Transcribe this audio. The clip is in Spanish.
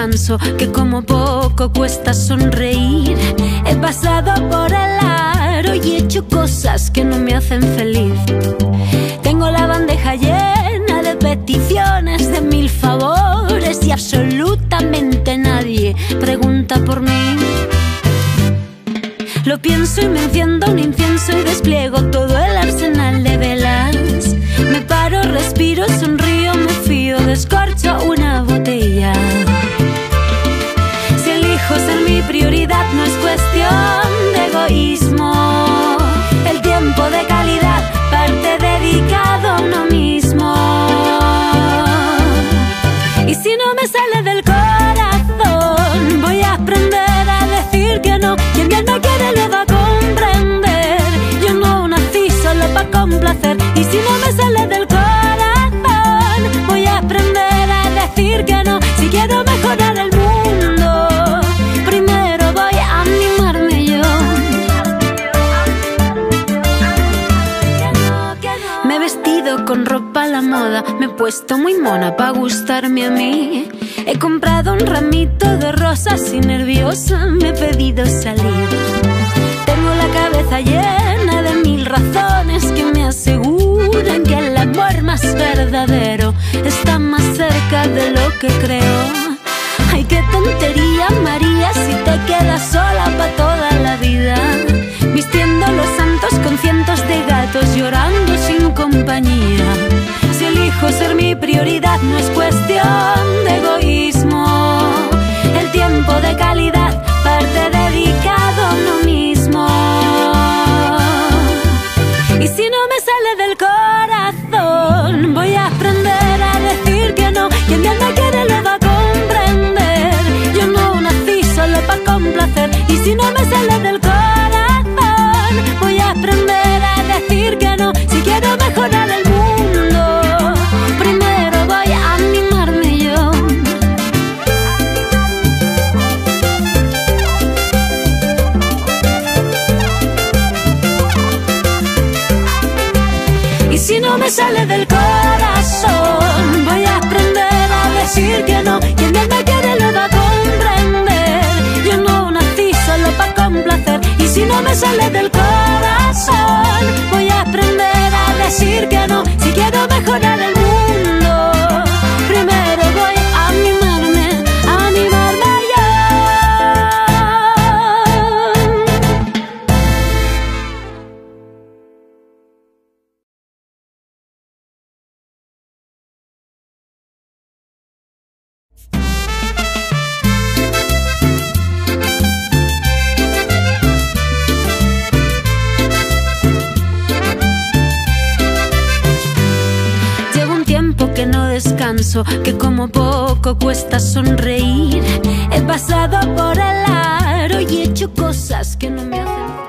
descanso, que como poco cuesta sonreír. He pasado por el aro y he hecho cosas que no me hacen feliz. Tengo la bandeja llena de peticiones, de 1000 favores, y absolutamente nadie pregunta por mí. Lo pienso y me enciendo un incienso y despliego todo el arsenal de velas. Me paro, respiro, sonrío, me fío, descorcho una botella. Si elijo ser mi prioridad, no es cuestión de egoísmo. El tiempo de calidad, parte dedicado a uno mismo. Y si no me sale del corazón, voy a aprender a decir que no. Quien bien me quiere lo va a comprender. Yo no nací solo para complacer. Y si no me sale del corazón, voy a aprender a decir que no. Si quiero mejorar el mundo, primero voy a animarme yo. Me he vestido con ropa a la moda, me he puesto muy mona pa' gustarme a mí. He comprado un ramito de rosas y nerviosa me he pedido salir. Tengo la cabeza llena de 1000 razones que me aseguran que el amor más verdadero está más cerca de lo que creo. Ay, qué tontería, María, si te quedas sola pa' toda la vida, vistiendo los santos con cientos de gatos, llorando sin compañía. Si elijo ser mi prioridad, no es cuestión de egoísmo. El tiempo de calidad, parte dedicado a uno mismo. Y si no me sale del corazón, voy a aprender a decir que no. Quien bien me quiere lo va a comprender. Yo no nací solo para complacer. Y si no me sale del corazón, voy a aprender a decir que no. Si quiero mejorar el mundo, primero voy a animarme yo. Y si no me sale del corazón, voy a aprender a decir que no. Quien bien me quiere lo va a comprender. Yo no nací solo para complacer. Y si no me sale del corazón, voy a aprender a decir que no. Si quiero mejorar el mundo, primero voy a animarme yo. Llevo un tiempo que no descanso, que como poco cuesta sonreír. He pasado por el aro y he hecho cosas que no me hacen feliz.